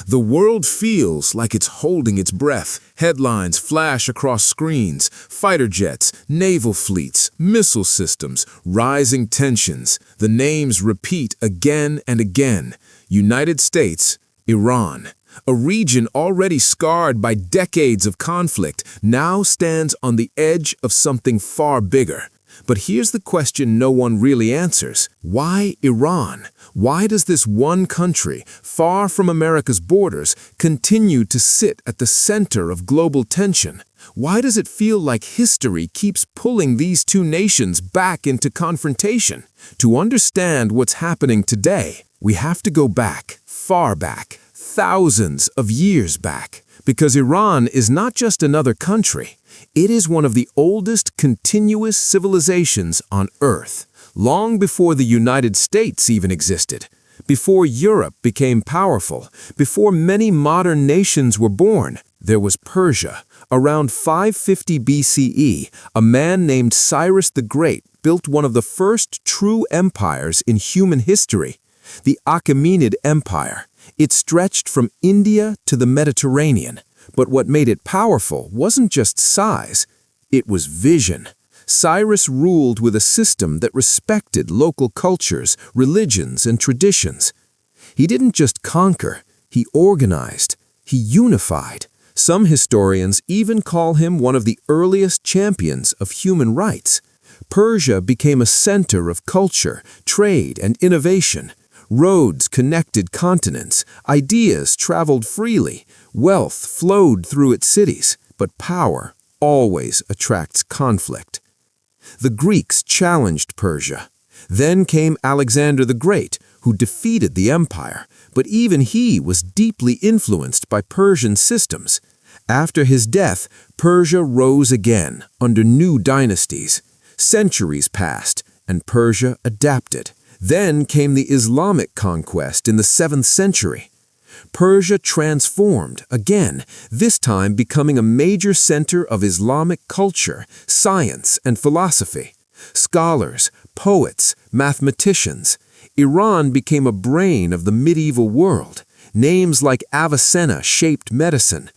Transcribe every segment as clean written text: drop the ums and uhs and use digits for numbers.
The world feels like it's holding its breath. Headlines flash across screens, fighter jets, naval fleets, missile systems, rising tensions. The names repeat again and again. United States, Iran. A region already scarred by decades of conflict now stands on the edge of something far bigger. But here's the question no one really answers. Why Iran? Why does this one country, far from America's borders, continue to sit at the center of global tension? Why does it feel like history keeps pulling these two nations back into confrontation? To understand what's happening today, we have to go back, far back, thousands of years back. Because Iran is not just another country. It is one of the oldest continuous civilizations on Earth, long before the United States even existed, before Europe became powerful, before many modern nations were born. There was Persia. Around 550 BCE, a man named Cyrus the Great built one of the first true empires in human history, the Achaemenid Empire. It stretched from India to the Mediterranean. But what made it powerful wasn't just size, it was vision. Cyrus ruled with a system that respected local cultures, religions, and traditions. He didn't just conquer, he organized, he unified. Some historians even call him one of the earliest champions of human rights. Persia became a center of culture, trade, and innovation. Roads connected continents, ideas traveled freely, wealth flowed through its cities, but power always attracts conflict. The Greeks challenged Persia. Then came Alexander the Great, who defeated the empire, but even he was deeply influenced by Persian systems. After his death, Persia rose again under new dynasties. Centuries passed, and Persia adapted. Then came the Islamic conquest in the 7th century. Persia transformed again, this time becoming a major center of Islamic culture, science, and philosophy. Scholars, poets, mathematicians. Iran became a brain of the medieval world. Names like Avicenna shaped medicine.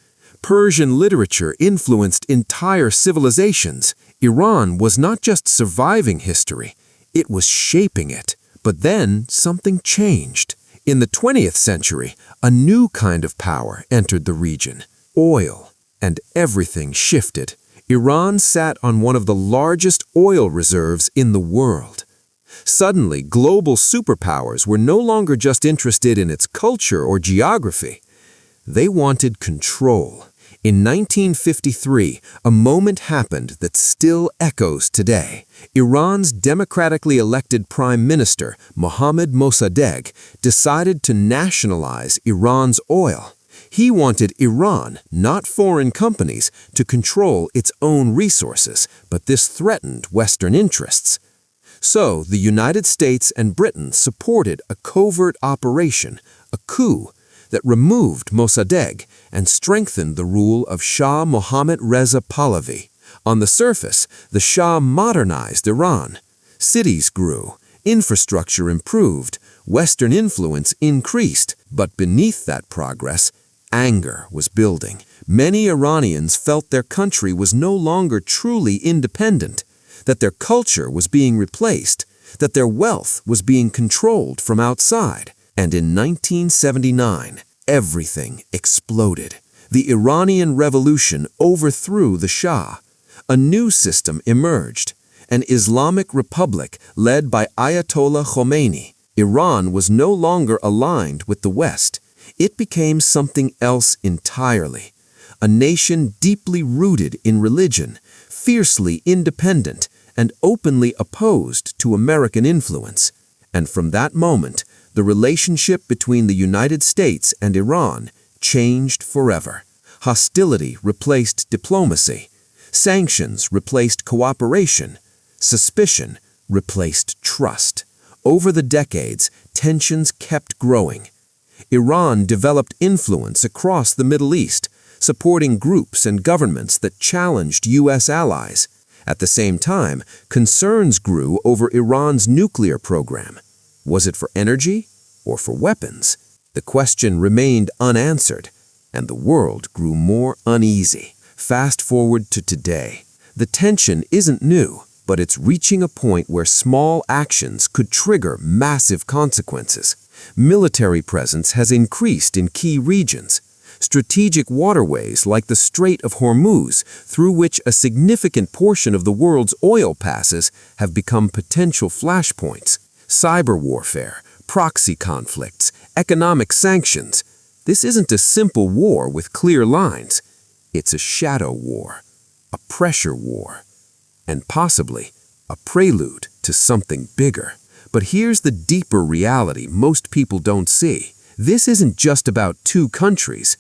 Persian literature influenced entire civilizations. Iran was not just surviving history, it was shaping it. But then something changed. In the 20th century, a new kind of power entered the region, oil, and everything shifted. Iran sat on one of the largest oil reserves in the world. Suddenly, global superpowers were no longer just interested in its culture or geography. They wanted control. In 1953, a moment happened that still echoes today. Iran's democratically elected Prime Minister, Mohammad Mossadegh, decided to nationalize Iran's oil. He wanted Iran, not foreign companies, to control its own resources, but this threatened Western interests. So, the United States and Britain supported a covert operation, a coup, that removed Mossadegh and strengthened the rule of Shah Mohammad Reza Pahlavi. On the surface, the Shah modernized Iran. Cities grew, infrastructure improved, Western influence increased, but beneath that progress, anger was building. Many Iranians felt their country was no longer truly independent, that their culture was being replaced, that their wealth was being controlled from outside. And in 1979, everything exploded. The Iranian Revolution overthrew the Shah. A new system emerged, an Islamic republic led by Ayatollah Khomeini. Iran was no longer aligned with the West. It became something else entirely. A nation deeply rooted in religion, fiercely independent, and openly opposed to American influence. And from that moment, the relationship between the United States and Iran changed forever. Hostility replaced diplomacy. Sanctions replaced cooperation. Suspicion replaced trust. Over the decades, tensions kept growing. Iran developed influence across the Middle East, supporting groups and governments that challenged U.S. allies. At the same time, concerns grew over Iran's nuclear program. Was it for energy or for weapons? The question remained unanswered, and the world grew more uneasy. Fast forward to today. The tension isn't new, but it's reaching a point where small actions could trigger massive consequences. Military presence has increased in key regions. Strategic waterways like the Strait of Hormuz, through which a significant portion of the world's oil passes, have become potential flashpoints. Cyber warfare, proxy conflicts, economic sanctions. This isn't a simple war with clear lines. It's a shadow war, a pressure war, and possibly a prelude to something bigger. But here's the deeper reality most people don't see. This isn't just about two countries.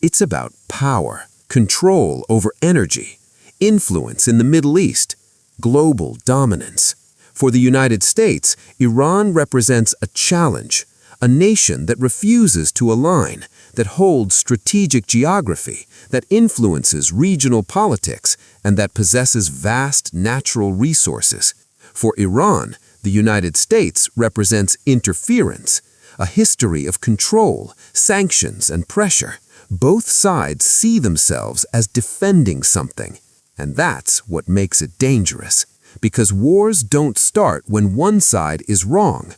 It's about power, control over energy, influence in the Middle East, global dominance. For the United States, Iran represents a challenge, a nation that refuses to align, that holds strategic geography, that influences regional politics, and that possesses vast natural resources. For Iran, the United States represents interference, a history of control, sanctions, and pressure. Both sides see themselves as defending something, and that's what makes it dangerous. Because wars don't start when one side is wrong.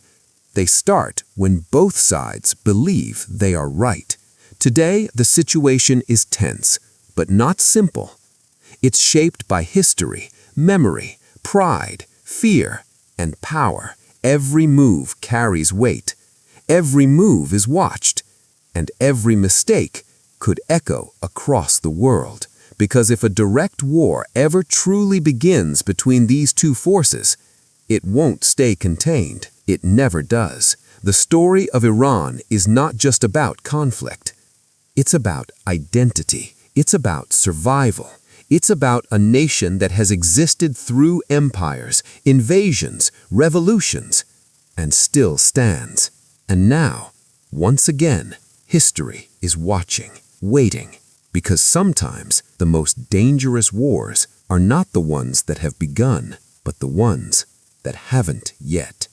They start when both sides believe they are right. Today, the situation is tense, but not simple. It's shaped by history, memory, pride, fear, and power. Every move carries weight. Every move is watched. And every mistake could echo across the world. Because if a direct war ever truly begins between these two forces, it won't stay contained. It never does. The story of Iran is not just about conflict. It's about identity. It's about survival. It's about a nation that has existed through empires, invasions, revolutions, and still stands. And now, once again, history is watching, waiting. Because sometimes the most dangerous wars are not the ones that have begun, but the ones that haven't yet.